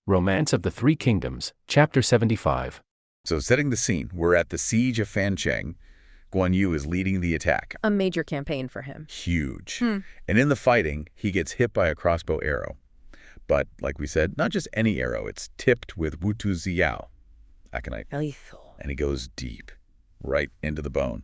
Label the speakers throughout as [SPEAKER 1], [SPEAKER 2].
[SPEAKER 1] Romance of the Three Kingdoms, Chapter 75.
[SPEAKER 2] So setting the scene, we're at the siege of Fancheng. Guan Yu is leading the attack.
[SPEAKER 3] A major campaign for him.
[SPEAKER 2] Huge. And in the fighting, he gets hit by a crossbow arrow. But, like we said, not just any arrow. It's tipped with Wutu Ziyao, aconite.
[SPEAKER 3] Lethal.
[SPEAKER 2] And he goes deep, right into the bone.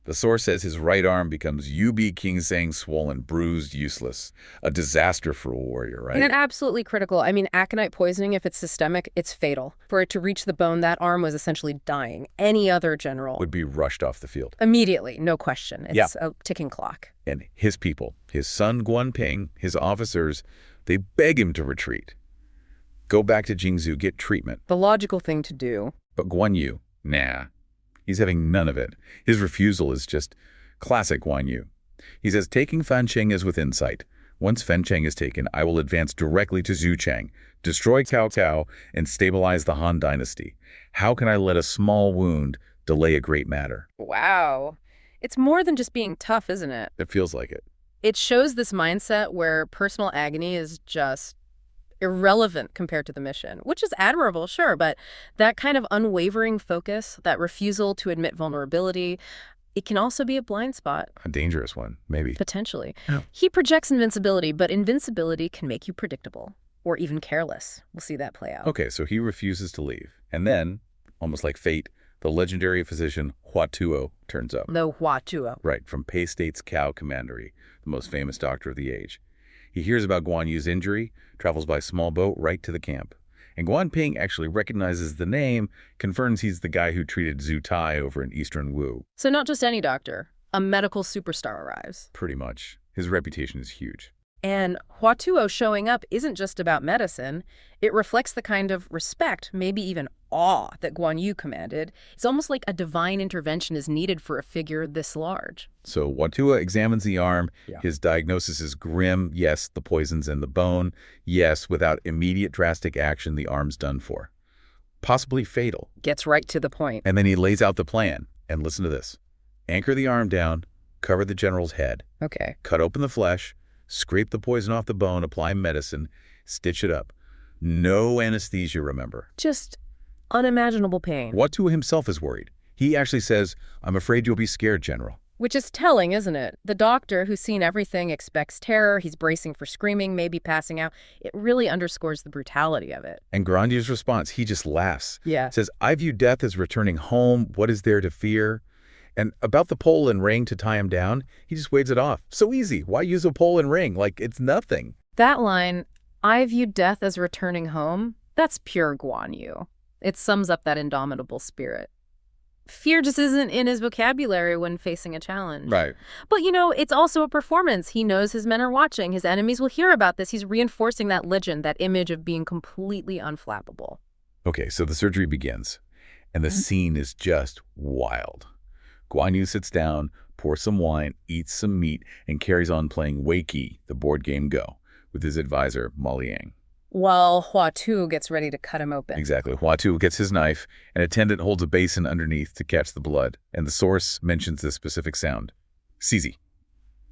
[SPEAKER 2] The source says his right arm becomes Yubi Kingsang, swollen, bruised, useless. A disaster for a warrior, right?
[SPEAKER 3] And absolutely critical. I mean, aconite poisoning, if it's systemic, it's fatal. For it to reach the bone, that arm was essentially dying. Any other general
[SPEAKER 2] would be rushed off the field.
[SPEAKER 3] Immediately, no question. It's a ticking clock.
[SPEAKER 2] And his people, his son Guanping, his officers, they beg him to retreat. Go back to Jingzhou, get treatment.
[SPEAKER 3] The logical thing to do.
[SPEAKER 2] But Guan Yu, nah. He's having none of it. His refusal is just classic Guan Yu. He says, taking Fancheng is within sight. Once Fancheng is taken, I will advance directly to Zhuchang, destroy Cao Cao, and stabilize the Han dynasty. How can I let a small wound delay a great matter?
[SPEAKER 3] Wow. It's more than just being tough, isn't it?
[SPEAKER 2] It feels like it.
[SPEAKER 3] It shows this mindset where personal agony is just irrelevant compared to the mission, which is admirable, sure, but that kind of unwavering focus, that refusal to admit vulnerability, it can also be a blind spot.
[SPEAKER 2] A dangerous one, maybe.
[SPEAKER 3] Potentially.
[SPEAKER 2] Yeah.
[SPEAKER 3] He projects invincibility, but invincibility can make you predictable or even careless. We'll see that play out.
[SPEAKER 2] Okay, so he refuses to leave. And then, almost like fate, the legendary physician Hua Tuo turns up.
[SPEAKER 3] The Hua Tuo.
[SPEAKER 2] Right, from Pei State's Cao Commandery, the most famous doctor of the age. He hears about Guan Yu's injury, travels by small boat right to the camp. And Guanping actually recognizes the name, confirms he's the guy who treated Zhu Tai over in Eastern Wu.
[SPEAKER 3] So not just any doctor, a medical superstar arrives.
[SPEAKER 2] Pretty much. His reputation is huge.
[SPEAKER 3] And Hua Tuo showing up isn't just about medicine. It reflects the kind of respect, maybe even awe, that Guan Yu commanded. It's almost like a divine intervention is needed for a figure this large.
[SPEAKER 2] So Hua Tuo examines the arm. His diagnosis is grim. Yes, the poison's in the bone. Yes, without immediate drastic action, the arm's done for. Possibly fatal.
[SPEAKER 3] Gets right to the point.
[SPEAKER 2] And then he lays out the plan. And listen to this. Anchor the arm down, cover the general's head.
[SPEAKER 3] Okay.
[SPEAKER 2] Cut open the flesh, scrape the poison off the bone, apply medicine, stitch it up. No anesthesia, remember.
[SPEAKER 3] Just unimaginable pain.
[SPEAKER 2] Hua Tuo himself is worried. He actually says, I'm afraid you'll be scared, General.
[SPEAKER 3] Which is telling, isn't it? The doctor, who's seen everything, expects terror. He's bracing for screaming, maybe passing out. It really underscores the brutality of it.
[SPEAKER 2] And Guan Yu's response, he just laughs.
[SPEAKER 3] Yeah.
[SPEAKER 2] Says, I view death as returning home. What is there to fear? And about the pole and ring to tie him down, he just waves it off. So easy. Why use a pole and ring? Like, it's nothing.
[SPEAKER 3] That line, I view death as returning home, that's pure Guan Yu. It sums up that indomitable spirit. Fear just isn't in his vocabulary when facing a challenge.
[SPEAKER 2] Right.
[SPEAKER 3] But, it's also a performance. He knows his men are watching. His enemies will hear about this. He's reinforcing that legend, that image of being completely unflappable.
[SPEAKER 2] Okay, so the surgery begins, and the scene is just wild. Guan Yu sits down, pours some wine, eats some meat, and carries on playing Weiqi, the board game Go, with his advisor, Ma Liang.
[SPEAKER 3] While Hua Tuo gets ready to cut him open.
[SPEAKER 2] Exactly. Hua Tuo gets his knife. An attendant holds a basin underneath to catch the blood, and the source mentions this specific sound. CC.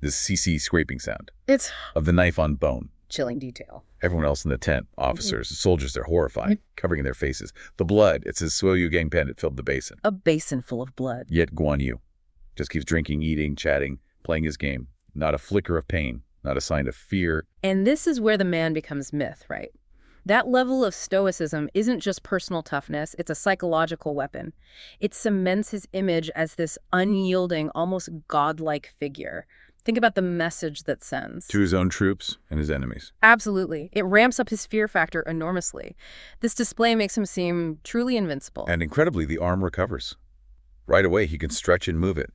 [SPEAKER 2] This CC scraping sound.
[SPEAKER 3] It's
[SPEAKER 2] of the knife on bone.
[SPEAKER 3] Chilling detail.
[SPEAKER 2] Everyone else in the tent, officers, soldiers, they're horrified, covering their faces. The blood, it's his Suoyu gang pen, it filled the basin.
[SPEAKER 3] A basin full of blood.
[SPEAKER 2] Yet Guan Yu just keeps drinking, eating, chatting, playing his game. Not a flicker of pain, not a sign of fear.
[SPEAKER 3] And this is where the man becomes myth, right? That level of stoicism isn't just personal toughness, it's a psychological weapon. It cements his image as this unyielding, almost godlike figure. Think about the message that sends.
[SPEAKER 2] To his own troops and his enemies.
[SPEAKER 3] Absolutely. It ramps up his fear factor enormously. This display makes him seem truly invincible.
[SPEAKER 2] And incredibly, the arm recovers. Right away, he can stretch and move it.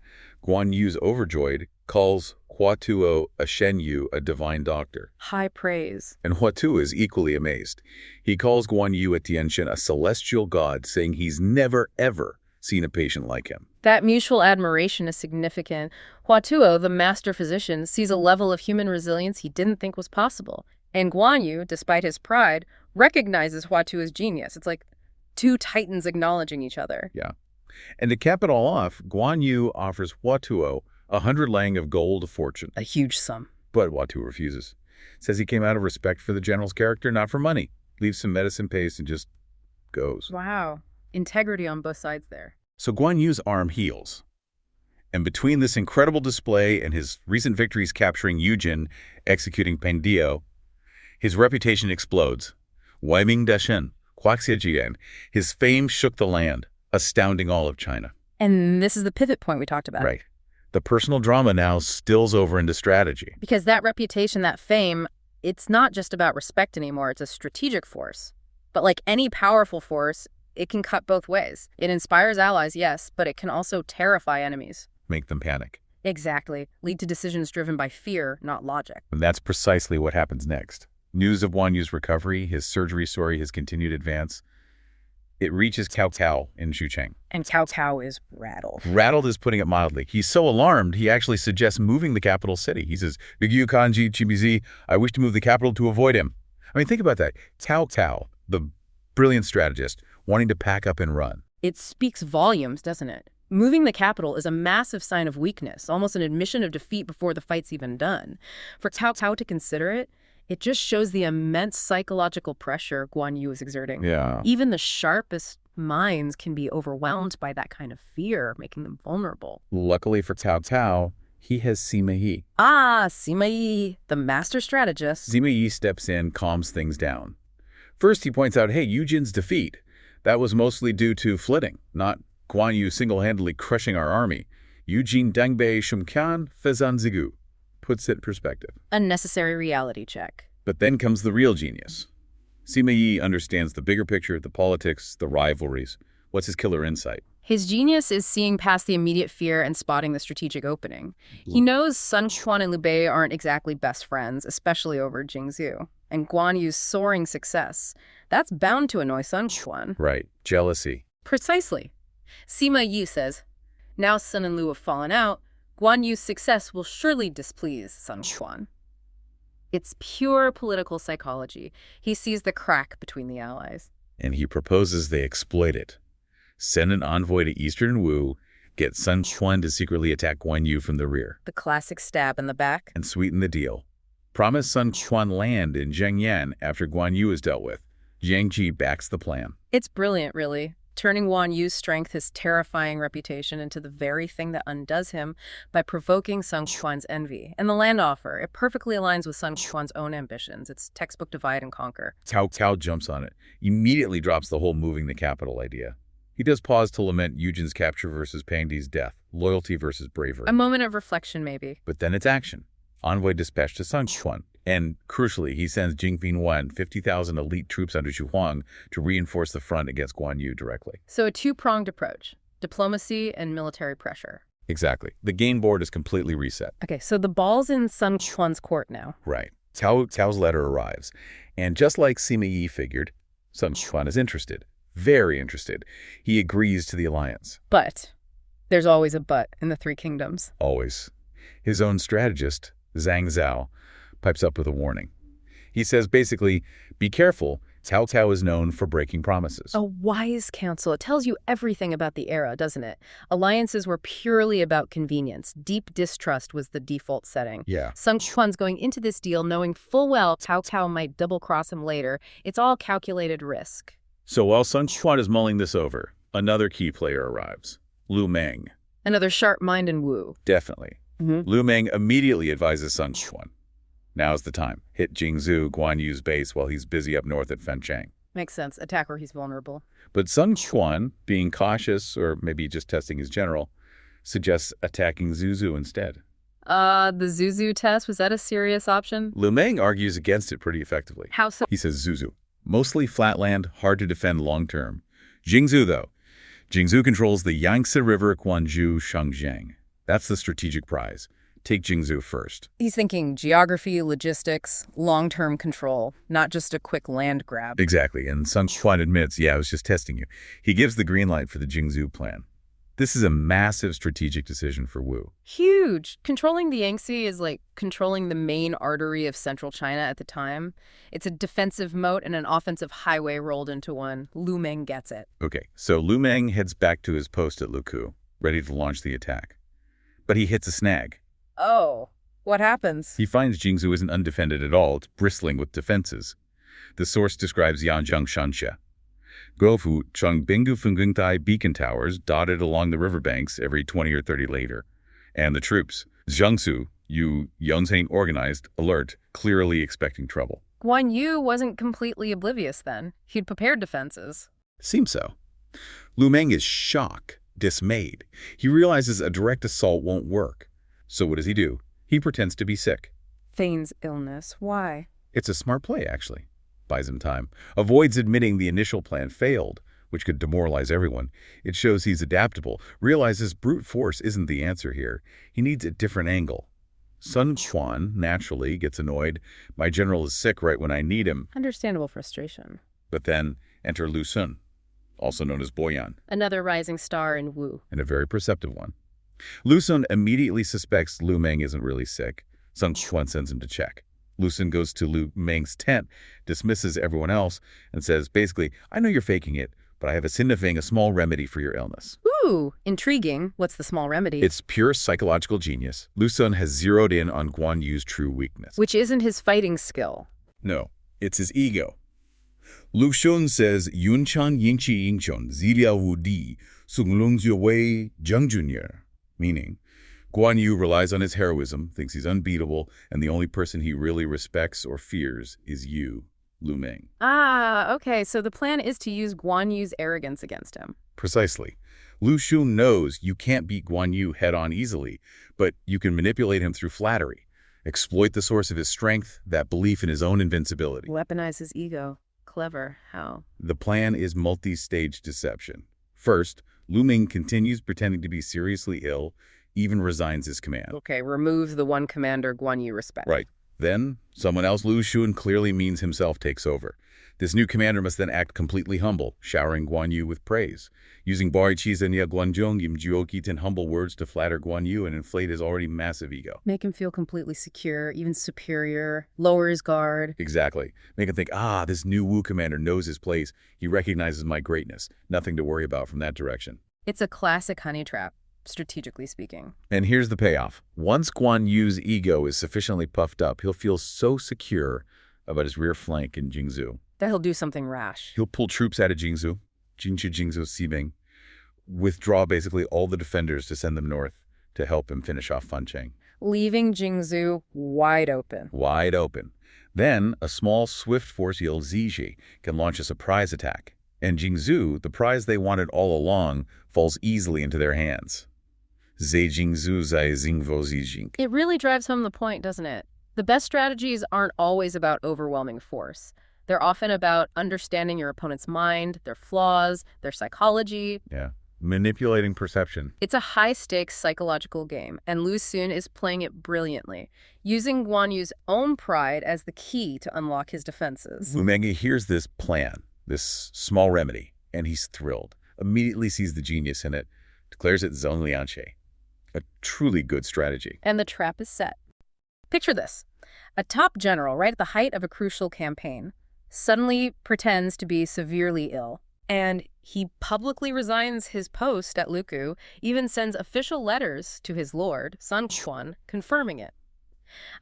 [SPEAKER 2] Guan Yu's overjoyed, calls Hua Tuo a Shen Yu, a divine doctor.
[SPEAKER 3] High praise.
[SPEAKER 2] And Hua Tuo is equally amazed. He calls Guan Yu at Tianjin a celestial god, saying he's never, ever seen a patient like him.
[SPEAKER 3] That mutual admiration is significant. Hua Tuo, the master physician, sees a level of human resilience he didn't think was possible. And Guan Yu, despite his pride, recognizes Hua Tuo's genius. It's like two titans acknowledging each other.
[SPEAKER 2] Yeah. And to cap it all off, Guan Yu offers Hua Tuo 100 lang of gold of fortune.
[SPEAKER 3] A huge sum.
[SPEAKER 2] But Hua Tuo refuses. Says he came out of respect for the general's character, not for money. leaves some medicine paste, and just goes.
[SPEAKER 3] Wow. Integrity on both sides there.
[SPEAKER 2] So Guan Yu's arm heals. And between this incredible display and his recent victories capturing Yujin, executing Pendio, his reputation explodes. Weiming Dashen, Huaxiajian, his fame shook the land, astounding all of China.
[SPEAKER 3] And this is the pivot point we talked about.
[SPEAKER 2] Right. The personal drama now spills over into strategy.
[SPEAKER 3] Because that reputation, that fame, it's not just about respect anymore. It's a strategic force. But like any powerful force, it can cut both ways. It inspires allies, yes, but it can also terrify enemies.
[SPEAKER 2] Make them panic.
[SPEAKER 3] Exactly. Lead to decisions driven by fear, not logic.
[SPEAKER 2] And that's precisely what happens next. News of Guan Yu's recovery, his surgery story, his continued advance, it reaches Cao Cao in Xucheng.
[SPEAKER 3] And Cao Cao is rattled.
[SPEAKER 2] Rattled is putting it mildly. He's so alarmed, he actually suggests moving the capital city. He says, Bigyu Kanji Chimizi, I wish to move the capital to avoid him. I mean, think about that. Cao Cao, the brilliant strategist, wanting to pack up and run.
[SPEAKER 3] It speaks volumes, doesn't it? Moving the capital is a massive sign of weakness, almost an admission of defeat before the fight's even done. For Cao Cao to consider it, it just shows the immense psychological pressure Guan Yu is exerting.
[SPEAKER 2] Yeah.
[SPEAKER 3] Even the sharpest minds can be overwhelmed by that kind of fear, making them vulnerable.
[SPEAKER 2] Luckily for Cao Cao, he has Sima Yi.
[SPEAKER 3] Ah, Sima Yi, the master strategist.
[SPEAKER 2] Sima Yi steps in, calms things down. First, he points out, hey, Yujin's defeat, that was mostly due to flitting, not Guan Yu single-handedly crushing our army. Yujin Dangbei Shumkan Fezan Zigu puts it in perspective.
[SPEAKER 3] A necessary reality check.
[SPEAKER 2] But then comes the real genius. Sima Yi understands the bigger picture, the politics, the rivalries. What's his killer insight?
[SPEAKER 3] His genius is seeing past the immediate fear and spotting the strategic opening. He knows Sun Quan and Liu Bei aren't exactly best friends, especially over Jingzhou. And Guan Yu's soaring success, that's bound to annoy Sun Quan.
[SPEAKER 2] Right. Jealousy.
[SPEAKER 3] Precisely. Sima Yi says, now Sun and Liu have fallen out, Guan Yu's success will surely displease Sun Quan. It's pure political psychology. He sees the crack between the allies.
[SPEAKER 2] And he proposes they exploit it. Send an envoy to Eastern Wu, get Sun Quan to secretly attack Guan Yu from the rear.
[SPEAKER 3] The classic stab in the back.
[SPEAKER 2] And sweeten the deal. Promise Sun Quan land in Zhengyan after Guan Yu is dealt with. Jiang Ji backs the plan.
[SPEAKER 3] It's brilliant, really. Turning Guan Yu's strength, his terrifying reputation, into the very thing that undoes him by provoking Sun Quan's envy. And the land offer, it perfectly aligns with Sun Quan's own ambitions. It's textbook divide and conquer.
[SPEAKER 2] Cao Cao jumps on it, immediately drops the whole moving the capital idea. He does pause to lament Yujin's capture versus Pangdi's death, loyalty versus bravery.
[SPEAKER 3] A moment of reflection, maybe.
[SPEAKER 2] But then it's action. Envoy dispatched to Sun Quan. And, crucially, he sends Jingping Wan, 50,000 elite troops under Xu Huang, to reinforce the front against Guan Yu directly.
[SPEAKER 3] So a two-pronged approach, diplomacy and military pressure.
[SPEAKER 2] Exactly. The game board is completely reset.
[SPEAKER 3] Okay, so the ball's in Sun Quan's court now.
[SPEAKER 2] Right. Cao's letter arrives. And just like Sima Yi figured, Sun Quan is interested. Very interested. He agrees to the alliance.
[SPEAKER 3] But there's always a but in the Three Kingdoms.
[SPEAKER 2] Always. His own strategist, Zhang Zhao, pipes up with a warning. He says basically, be careful, Cao Cao is known for breaking promises.
[SPEAKER 3] A wise counsel. It tells you everything about the era, doesn't it? Alliances were purely about convenience. Deep distrust was the default setting.
[SPEAKER 2] Yeah.
[SPEAKER 3] Sun Quan's going into this deal knowing full well Cao Cao might double-cross him later. It's all calculated risk.
[SPEAKER 2] So while Sun Quan is mulling this over, another key player arrives, Lu Meng.
[SPEAKER 3] Another sharp mind in Wu.
[SPEAKER 2] Definitely. Lu Meng immediately advises Sun Quan. Now's the time. Hit Jingzhou, Guan Yu's base, while he's busy up north at Fenchang.
[SPEAKER 3] Makes sense. Attack where he's vulnerable.
[SPEAKER 2] But Sun Quan, being cautious, or maybe just testing his general, suggests attacking Zuzhou instead.
[SPEAKER 3] The Zuzhou test, was that a serious option?
[SPEAKER 2] Lu Meng argues against it pretty effectively.
[SPEAKER 3] How so?
[SPEAKER 2] He says Zuzhou, mostly flatland, hard to defend long-term. Jingzhou, though. Jingzhou controls the Yangtze River, Guangzhou, Shangjiang. That's the strategic prize. Take Jingzhou first.
[SPEAKER 3] He's thinking geography, logistics, long-term control, not just a quick land grab.
[SPEAKER 2] Exactly, and Sun Quan admits, yeah, I was just testing you. He gives the green light for the Jingzhou plan. This is a massive strategic decision for Wu.
[SPEAKER 3] Huge. Controlling the Yangtze is like controlling the main artery of central China at the time. It's a defensive moat and an offensive highway rolled into one. Lu Meng gets it.
[SPEAKER 2] Okay, so Lu Meng heads back to his post at Luku, ready to launch the attack. But he hits a snag.
[SPEAKER 3] Oh, what happens?
[SPEAKER 2] He finds Jingzhou isn't undefended at all. It's bristling with defenses. The source describes Yanjiang Shansha. Gofu Changbengu Fungungtai beacon towers dotted along the riverbanks every 20 or 30 later. And the troops, Jiangsu, Yu Yonsei organized, alert, clearly expecting trouble.
[SPEAKER 3] Guan Yu wasn't completely oblivious then. He'd prepared defenses.
[SPEAKER 2] Seems so. Lu Meng is shocked, dismayed. He realizes a direct assault won't work. So what does he do? He pretends to be sick.
[SPEAKER 3] Feigns illness. Why?
[SPEAKER 2] It's a smart play, actually. Buys him time. Avoids admitting the initial plan failed, which could demoralize everyone. It shows he's adaptable, realizes brute force isn't the answer here. He needs a different angle. Sun Quan, naturally, gets annoyed. My general is sick right when I need him.
[SPEAKER 3] Understandable frustration.
[SPEAKER 2] But then enter Lu Sun, also known as Boyan.
[SPEAKER 3] Another rising star in Wu.
[SPEAKER 2] And a very perceptive one. Lu Sun immediately suspects Lu Meng isn't really sick. Sun Quan sends him to check. Lu Sun goes to Lu Meng's tent, dismisses everyone else, and says, basically, I know you're faking it, but I have a small remedy for your illness.
[SPEAKER 3] Ooh, intriguing. What's the small remedy?
[SPEAKER 2] It's pure psychological genius. Lu Sun has zeroed in on Guan Yu's true weakness.
[SPEAKER 3] Which isn't his fighting skill.
[SPEAKER 2] No, it's his ego. Lu Xun says, Yunchan Yingqi Yingchon, Zilia Wu Di, Sung Lung Wei Zheng Jr., meaning, Guan Yu relies on his heroism, thinks he's unbeatable, and the only person he really respects or fears is you, Lu Meng.
[SPEAKER 3] Ah, okay, so the plan is to use Guan Yu's arrogance against him.
[SPEAKER 2] Precisely. Lu Xun knows you can't beat Guan Yu head-on easily, but you can manipulate him through flattery, exploit the source of his strength, that belief in his own invincibility.
[SPEAKER 3] Weaponize his ego. Clever. How?
[SPEAKER 2] The plan is multi-stage deception. First, Lu Meng continues pretending to be seriously ill, even resigns his command.
[SPEAKER 3] Okay, remove the one commander Guan Yu respects.
[SPEAKER 2] Right. Then, someone else Lu Xun clearly means himself takes over. This new commander must then act completely humble, showering Guan Yu with praise, using Bari Chizania Guanzhong Yim Juokitan humble words to flatter Guan Yu and inflate his already massive ego.
[SPEAKER 3] Make him feel completely secure, even superior, lower his guard.
[SPEAKER 2] Exactly. Make him think, this new Wu commander knows his place. He recognizes my greatness. Nothing to worry about from that direction.
[SPEAKER 3] It's a classic honey trap, strategically speaking.
[SPEAKER 2] And here's the payoff. Once Guan Yu's ego is sufficiently puffed up, he'll feel so secure about his rear flank in Jingzhou
[SPEAKER 3] that he'll do something rash.
[SPEAKER 2] He'll pull troops out of Jingzhou, Xibing, withdraw basically all the defenders to send them north to help him finish off Fancheng.
[SPEAKER 3] Leaving Jingzhou wide open.
[SPEAKER 2] Wide open. Then a small, swift force yelled Ziji can launch a surprise attack. And Jingzhou, the prize they wanted all along, falls easily into their hands.
[SPEAKER 3] It really drives home the point, doesn't it? The best strategies aren't always about overwhelming force. They're often about understanding your opponent's mind, their flaws, their psychology.
[SPEAKER 2] Yeah, manipulating perception.
[SPEAKER 3] It's a high-stakes psychological game, and Lu Xun is playing it brilliantly, using Guan Yu's own pride as the key to unlock his defenses.
[SPEAKER 2] Lu Meng hears this plan, this small remedy, and he's thrilled. Immediately sees the genius in it, declares it Zhong Lianxie. A truly good strategy.
[SPEAKER 3] And the trap is set. Picture this. A top general, right at the height of a crucial campaign, suddenly pretends to be severely ill, and he publicly resigns his post at Luku, even sends official letters to his lord, Sun Quan, confirming it.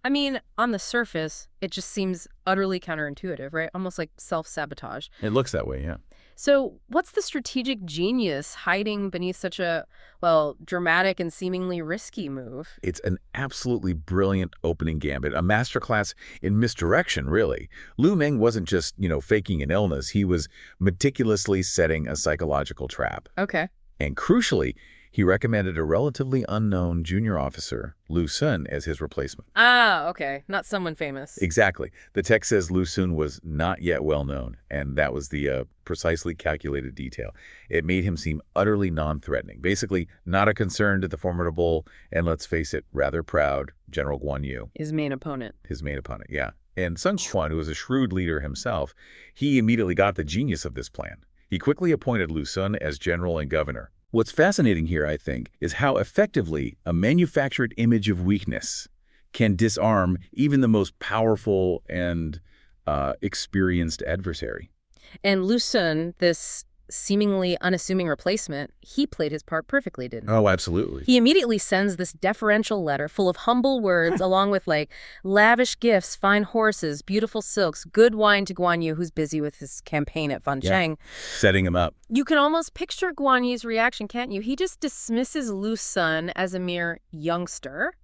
[SPEAKER 3] I mean, on the surface, it just seems utterly counterintuitive, right? Almost like self-sabotage.
[SPEAKER 2] It looks that way, yeah.
[SPEAKER 3] So what's the strategic genius hiding beneath such a, dramatic and seemingly risky move?
[SPEAKER 2] It's an absolutely brilliant opening gambit, a masterclass in misdirection, really. Lu Meng wasn't just, faking an illness. He was meticulously setting a psychological trap.
[SPEAKER 3] Okay.
[SPEAKER 2] And crucially, he recommended a relatively unknown junior officer, Lu Xun, as his replacement.
[SPEAKER 3] Ah, okay. Not someone famous.
[SPEAKER 2] Exactly. The text says Lu Xun was not yet well known, and that was the precisely calculated detail. It made him seem utterly non-threatening, basically not a concern to the formidable, and let's face it, rather proud General Guan Yu.
[SPEAKER 3] His main opponent.
[SPEAKER 2] His main opponent, yeah. And Sun Quan, who was a shrewd leader himself, he immediately got the genius of this plan. He quickly appointed Lu Xun as general and governor. What's fascinating here, I think, is how effectively a manufactured image of weakness can disarm even the most powerful and experienced adversary.
[SPEAKER 3] And Lu Xun, this seemingly unassuming replacement, he played his part perfectly, didn't he?
[SPEAKER 2] Oh, absolutely.
[SPEAKER 3] He immediately sends this deferential letter full of humble words along with lavish gifts, fine horses, beautiful silks, good wine to Guan Yu, who's busy with his campaign at Fancheng.
[SPEAKER 2] Setting him up.
[SPEAKER 3] You can almost picture Guan Yu's reaction, can't you? He just dismisses Lu Sun as a mere youngster,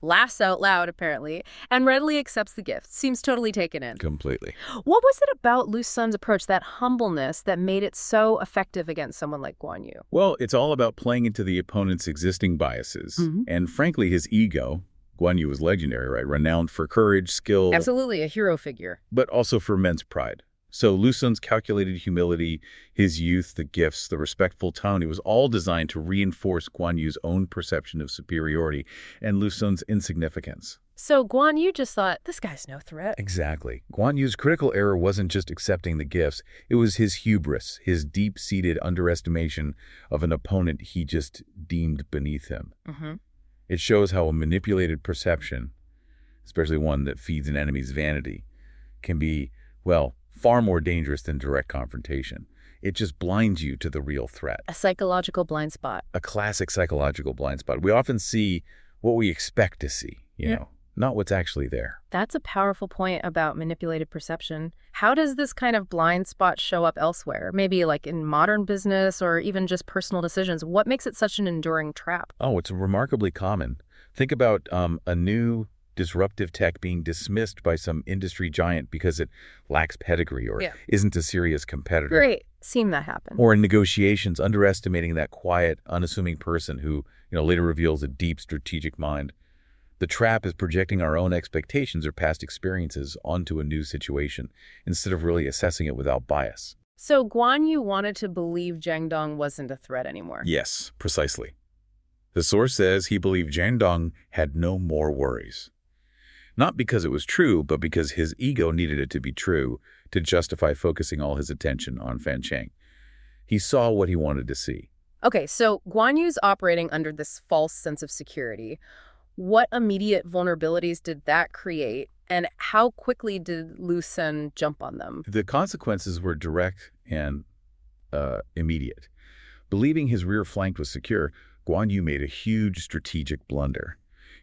[SPEAKER 3] laughs out loud, apparently, and readily accepts the gift. Seems totally taken in.
[SPEAKER 2] Completely.
[SPEAKER 3] What was it about Lu Sun's approach, that humbleness, that made it so effective against someone like Guan Yu?
[SPEAKER 2] Well, it's all about playing into the opponent's existing biases. And frankly, his ego. Guan Yu was legendary, right? Renowned for courage, skill.
[SPEAKER 3] Absolutely, a hero figure.
[SPEAKER 2] But also for immense pride. So Lu Sun's calculated humility, his youth, the gifts, the respectful tone, it was all designed to reinforce Guan Yu's own perception of superiority and Lu Sun's insignificance.
[SPEAKER 3] So Guan Yu just thought, this guy's no threat.
[SPEAKER 2] Exactly. Guan Yu's critical error wasn't just accepting the gifts, it was his hubris, his deep-seated underestimation of an opponent he just deemed beneath him. It shows how a manipulated perception, especially one that feeds an enemy's vanity, can be, well, far more dangerous than direct confrontation. It just blinds you to the real threat.
[SPEAKER 3] A psychological blind spot.
[SPEAKER 2] A classic psychological blind spot. We often see what we expect to see, you know, not what's actually there.
[SPEAKER 3] That's a powerful point about manipulated perception. How does this kind of blind spot show up elsewhere? Maybe like in modern business or even just personal decisions. What makes it such an enduring trap?
[SPEAKER 2] Oh, it's remarkably common. Think about a new disruptive tech being dismissed by some industry giant because it lacks pedigree or isn't a serious competitor.
[SPEAKER 3] Great. Seen that happen.
[SPEAKER 2] Or in negotiations, underestimating that quiet, unassuming person who, later reveals a deep strategic mind. The trap is projecting our own expectations or past experiences onto a new situation instead of really assessing it without bias.
[SPEAKER 3] So Guan Yu wanted to believe Zhang Dong wasn't a threat anymore.
[SPEAKER 2] Yes, precisely. The source says he believed Zhang Dong had no more worries. Not because it was true, but because his ego needed it to be true to justify focusing all his attention on Fancheng. He saw what he wanted to see.
[SPEAKER 3] Okay, so Guan Yu's operating under this false sense of security. What immediate vulnerabilities did that create, and how quickly did Lu Sun jump on them?
[SPEAKER 2] The consequences were direct and immediate. Believing his rear flank was secure, Guan Yu made a huge strategic blunder.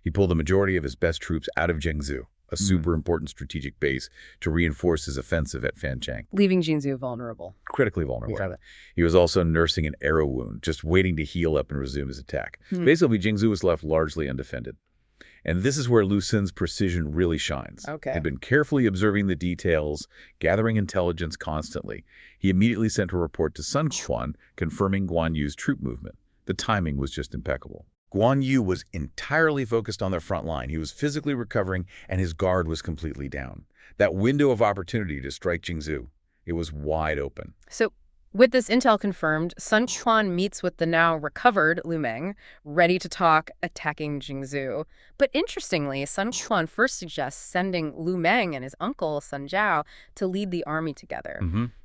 [SPEAKER 2] He pulled the majority of his best troops out of Jingzhou, a super important strategic base, to reinforce his offensive at Fancheng.
[SPEAKER 3] Leaving Jingzhou vulnerable.
[SPEAKER 2] Critically vulnerable. He was also nursing an arrow wound, just waiting to heal up and resume his attack. Basically, Jingzhou was left largely undefended. And this is where Lu Sun's precision really shines.
[SPEAKER 3] Okay.
[SPEAKER 2] He'd been carefully observing the details, gathering intelligence constantly. He immediately sent a report to Sun Quan confirming Guan Yu's troop movement. The timing was just impeccable. Guan Yu was entirely focused on the front line. He was physically recovering, and his guard was completely down. That window of opportunity to strike Jingzhou, it was wide open.
[SPEAKER 3] So with this intel confirmed, Sun Quan meets with the now recovered Lu Meng, ready to talk, attacking Jingzhou. But interestingly, Sun Quan first suggests sending Lu Meng and his uncle, Sun Zhao, to lead the army together.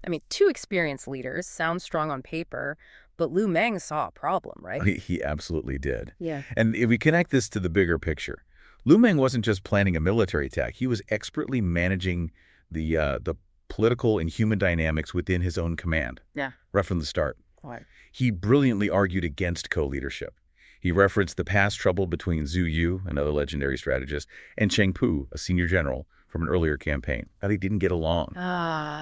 [SPEAKER 3] I mean, two experienced leaders, sound strong on paper, but Lu Meng saw a problem, right?
[SPEAKER 2] He absolutely did.
[SPEAKER 3] Yeah.
[SPEAKER 2] And if we connect this to the bigger picture, Lu Meng wasn't just planning a military attack. He was expertly managing the political and human dynamics within his own command.
[SPEAKER 3] Yeah.
[SPEAKER 2] Right from the start.
[SPEAKER 3] Right.
[SPEAKER 2] He brilliantly argued against co-leadership. He referenced the past trouble between Zhu Yu, another legendary strategist, and Cheng Pu, a senior general from an earlier campaign, how they didn't get along.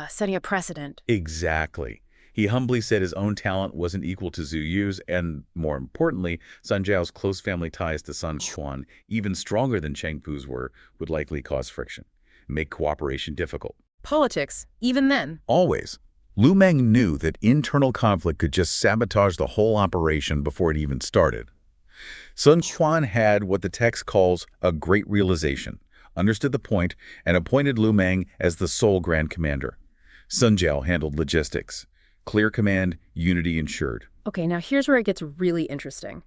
[SPEAKER 3] Setting a precedent.
[SPEAKER 2] Exactly. He humbly said his own talent wasn't equal to Zhu Yu's, and more importantly, Sun Zhao's close family ties to Sun Quan, even stronger than Cheng Pu's were, would likely cause friction, make cooperation difficult.
[SPEAKER 3] Politics, even then.
[SPEAKER 2] Always. Lu Meng knew that internal conflict could just sabotage the whole operation before it even started. Sun Quan had what the text calls a great realization, understood the point, and appointed Lu Meng as the sole Grand Commander. Sun Zhao handled logistics. Clear command, unity ensured.
[SPEAKER 3] Okay, now here's where it gets really interesting.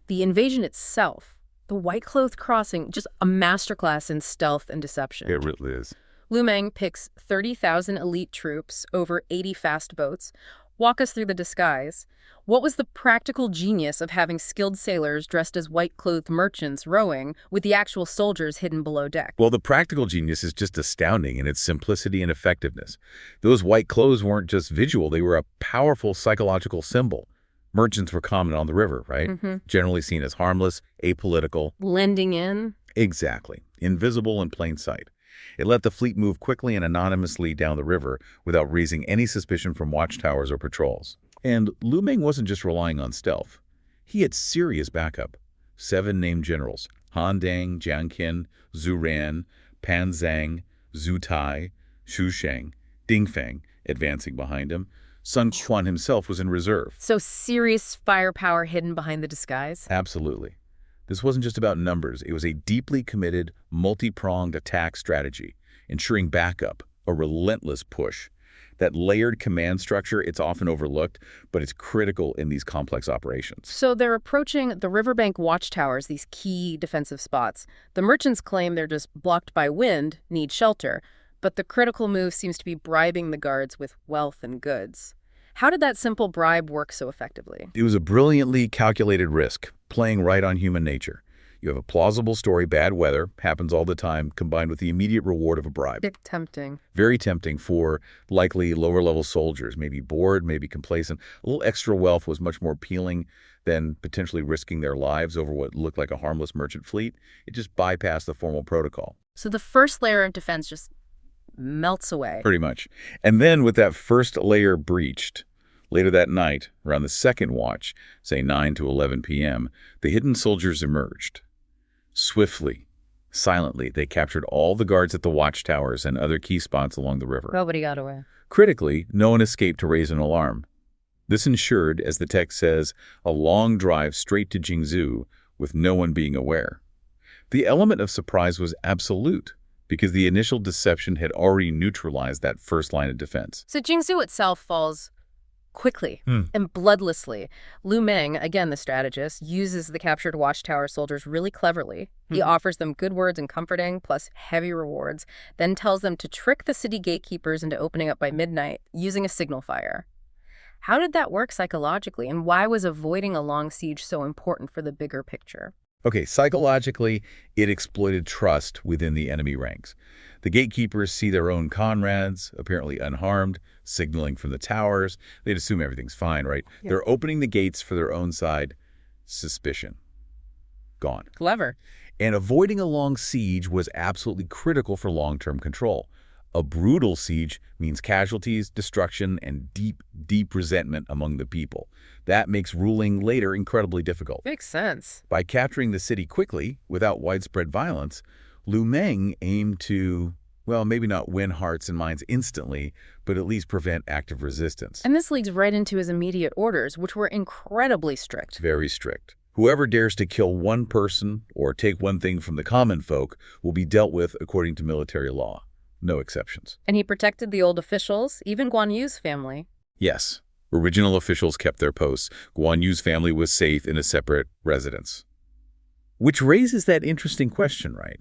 [SPEAKER 3] The invasion itself, the White Cloth Crossing, just a masterclass in stealth and deception.
[SPEAKER 2] It really is.
[SPEAKER 3] Lu Meng picks 30,000 elite troops over 80 fast boats, Walk us through the disguise. What was the practical genius of having skilled sailors dressed as white-clothed merchants rowing, with the actual soldiers hidden below deck?
[SPEAKER 2] Well, the practical genius is just astounding in its simplicity and effectiveness. Those white clothes weren't just visual, they were a powerful psychological symbol. Merchants were common on the river, right? Generally seen as harmless, apolitical.
[SPEAKER 3] Blending in?
[SPEAKER 2] Exactly. Invisible in plain sight. It let the fleet move quickly and anonymously down the river without raising any suspicion from watchtowers or patrols. And Lu Meng wasn't just relying on stealth. He had serious backup. 7 named generals: Han Dang, Jiang Qin, Zhu Ran, Pan Zhang, Zhu Tai, Xu Sheng, Ding Feng advancing behind him. Sun Quan himself was in reserve.
[SPEAKER 3] So serious firepower hidden behind the disguise?
[SPEAKER 2] Absolutely. This wasn't just about numbers. It was a deeply committed, multi-pronged attack strategy, ensuring backup, a relentless push. That layered command structure, it's often overlooked, but it's critical in these complex operations.
[SPEAKER 3] So they're approaching the riverbank watchtowers, these key defensive spots. The merchants claim they're just blocked by wind, need shelter, but the critical move seems to be bribing the guards with wealth and goods. How did that simple bribe work so effectively?
[SPEAKER 2] It was a brilliantly calculated risk, playing right on human nature. You have a plausible story, bad weather, happens all the time, combined with the immediate reward of a bribe.
[SPEAKER 3] Tempting.
[SPEAKER 2] Very tempting for likely lower-level soldiers, maybe bored, maybe complacent. A little extra wealth was much more appealing than potentially risking their lives over what looked like a harmless merchant fleet. It just bypassed the formal protocol.
[SPEAKER 3] So the first layer of defense just melts away.
[SPEAKER 2] Pretty much. And then with that first layer breached, later that night, around the second watch, say 9 to 11 p.m., the hidden soldiers emerged. Swiftly, silently, they captured all the guards at the watchtowers and other key spots along the river.
[SPEAKER 3] Nobody got away.
[SPEAKER 2] Critically, no one escaped to raise an alarm. This ensured, as the text says, a long drive straight to Jingzhou with no one being aware. The element of surprise was absolute, because the initial deception had already neutralized that first line of defense.
[SPEAKER 3] So Jingzhou itself falls quickly and bloodlessly. Lu Meng, again the strategist, uses the captured watchtower soldiers really cleverly. He offers them good words and comforting, plus heavy rewards, then tells them to trick the city gatekeepers into opening up by midnight using a signal fire. How did that work psychologically, and why was avoiding a long siege so important for the bigger picture?
[SPEAKER 2] Okay, psychologically, it exploited trust within the enemy ranks. The gatekeepers see their own comrades, apparently unharmed, signaling from the towers. They'd assume everything's fine, right?
[SPEAKER 3] Yeah.
[SPEAKER 2] They're opening the gates for their own side. Suspicion. Gone.
[SPEAKER 3] Clever.
[SPEAKER 2] And avoiding a long siege was absolutely critical for long-term control. A brutal siege means casualties, destruction, and deep, deep resentment among the people. That makes ruling later incredibly difficult.
[SPEAKER 3] Makes sense.
[SPEAKER 2] By capturing the city quickly, without widespread violence, Lu Meng aimed to, well, maybe not win hearts and minds instantly, but at least prevent active resistance.
[SPEAKER 3] And this leads right into his immediate orders, which were incredibly strict.
[SPEAKER 2] Very strict. Whoever dares to kill one person or take one thing from the common folk will be dealt with according to military law. No exceptions.
[SPEAKER 3] And he protected the old officials, even Guan Yu's family.
[SPEAKER 2] Yes. Original officials kept their posts. Guan Yu's family was safe in a separate residence. Which raises that interesting question, right?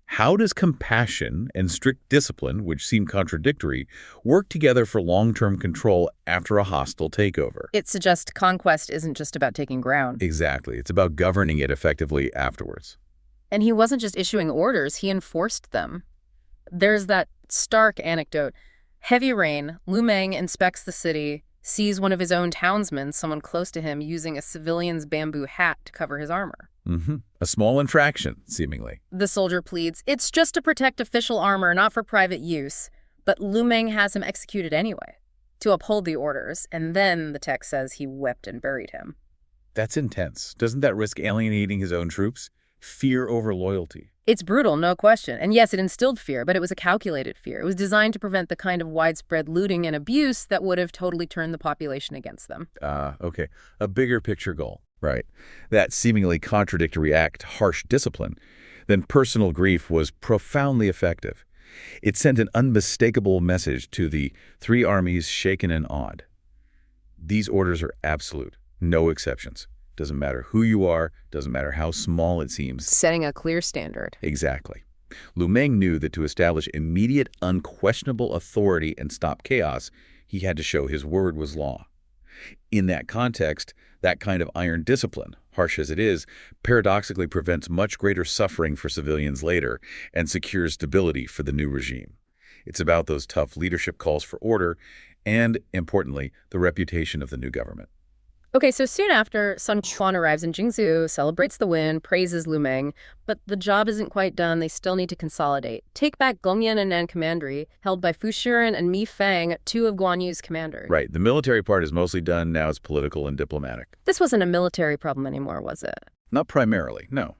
[SPEAKER 2] How does compassion and strict discipline, which seem contradictory, work together for long-term control after a hostile takeover?
[SPEAKER 3] It suggests conquest isn't just about taking ground.
[SPEAKER 2] Exactly. It's about governing it effectively afterwards.
[SPEAKER 3] And he wasn't just issuing orders, he enforced them. There's that stark anecdote. Heavy rain, Lu Meng inspects the city, sees one of his own townsmen, someone close to him, using a civilian's bamboo hat to cover his armor.
[SPEAKER 2] A small infraction, seemingly.
[SPEAKER 3] The soldier pleads, it's just to protect official armor, not for private use. But Lu Meng has him executed anyway, to uphold the orders, and then the text says he wept and buried him.
[SPEAKER 2] That's intense. Doesn't that risk alienating his own troops? Fear over loyalty.
[SPEAKER 3] It's brutal, no question. And yes, it instilled fear, but it was a calculated fear. It was designed to prevent the kind of widespread looting and abuse that would have totally turned the population against them.
[SPEAKER 2] Okay. A bigger picture goal. Right. That seemingly contradictory act, harsh discipline, then personal grief was profoundly effective. It sent an unmistakable message to the 3 armies shaken and awed. These orders are absolute. No exceptions. Doesn't matter who you are, doesn't matter how small it seems.
[SPEAKER 3] Setting a clear standard.
[SPEAKER 2] Exactly. Lu Meng knew that to establish immediate, unquestionable authority and stop chaos, he had to show his word was law. In that context, that kind of iron discipline, harsh as it is, paradoxically prevents much greater suffering for civilians later and secures stability for the new regime. It's about those tough leadership calls for order and, importantly, the reputation of the new government.
[SPEAKER 3] Okay, so soon after, Sun Quan arrives in Jingzhou, celebrates the win, praises Lu Meng, but the job isn't quite done. They still need to consolidate. Take back Gongyan and Nan Commandery, held by Fu Shiren and Mi Fang, two of Guan Yu's commanders.
[SPEAKER 2] Right. The military part is mostly done. Now it's political and diplomatic.
[SPEAKER 3] This wasn't a military problem anymore, was it?
[SPEAKER 2] Not primarily, no.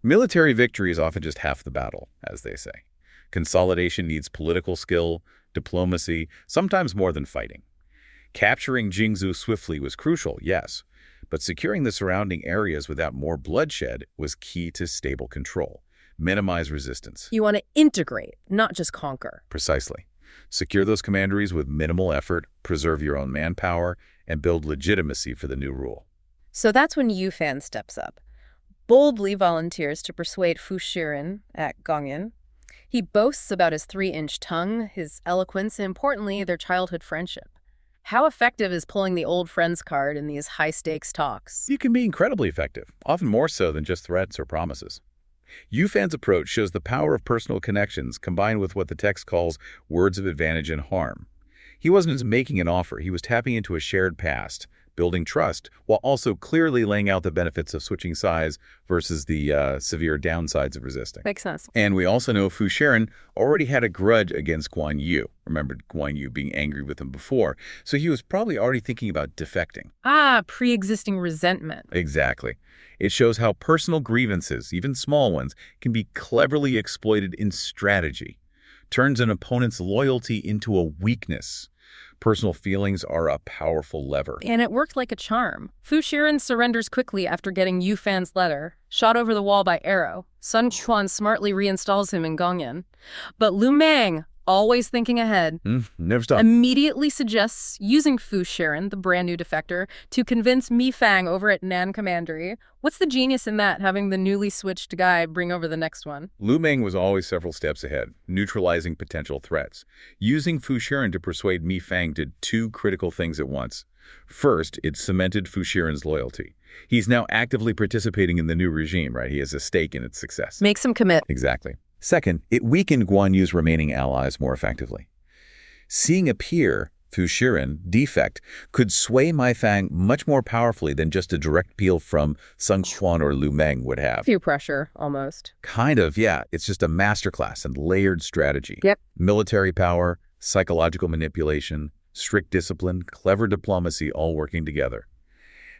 [SPEAKER 2] Military victory is often just half the battle, as they say. Consolidation needs political skill, diplomacy, sometimes more than fighting. Capturing Jingzhou swiftly was crucial, yes, but securing the surrounding areas without more bloodshed was key to stable control. Minimize resistance.
[SPEAKER 3] You want to integrate, not just conquer.
[SPEAKER 2] Precisely. Secure those commanderies with minimal effort, preserve your own manpower, and build legitimacy for the new rule.
[SPEAKER 3] So that's when Yu Fan steps up. Boldly volunteers to persuade Fu Shiren at Gongyan. He boasts about his 3-inch tongue, his eloquence, and importantly, their childhood friendship. How effective is pulling the old friends card in these high-stakes talks?
[SPEAKER 2] You can be incredibly effective, often more so than just threats or promises. Yu Fan's approach shows the power of personal connections combined with what the text calls words of advantage and harm. He wasn't just making an offer, he was tapping into a shared past, building trust, while also clearly laying out the benefits of switching sides versus the severe downsides of resisting.
[SPEAKER 3] Makes sense.
[SPEAKER 2] And we also know Fu Shiren already had a grudge against Guan Yu. Remember Guan Yu being angry with him before, so he was probably already thinking about defecting.
[SPEAKER 3] Pre-existing resentment.
[SPEAKER 2] Exactly. It shows how personal grievances, even small ones, can be cleverly exploited in strategy. Turns an opponent's loyalty into a weakness. Personal feelings are a powerful lever.
[SPEAKER 3] And it worked like a charm. Fu Shiren surrenders quickly after getting Yu Fan's letter, shot over the wall by arrow. Sun Quan smartly reinstalls him in Gongyan. But Lu Meng, always thinking ahead,
[SPEAKER 2] Never stop.
[SPEAKER 3] immediately suggests using Fu Shiren, the brand new defector, to convince Mi Fang over at Nan Commandery. What's the genius in that, having the newly switched guy bring over the next one?
[SPEAKER 2] Lu Meng was always several steps ahead, neutralizing potential threats. Using Fu Shiren to persuade Mi Fang did two critical things at once. First, it cemented Fu Shiren's loyalty. He's now actively participating in the new regime, right? He has a stake in its success.
[SPEAKER 3] Makes him commit.
[SPEAKER 2] Exactly. Second, it weakened Guan Yu's remaining allies more effectively. Seeing a peer, Fu Shiren, defect, could sway Mi Fang much more powerfully than just a direct appeal from Sun Quan or Lu Meng would have.
[SPEAKER 3] Few pressure, almost.
[SPEAKER 2] Kind of, yeah. It's just a masterclass in layered strategy.
[SPEAKER 3] Yep.
[SPEAKER 2] Military power, psychological manipulation, strict discipline, clever diplomacy all working together.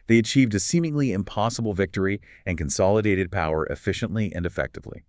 [SPEAKER 2] They achieved a seemingly impossible victory and consolidated power efficiently and effectively.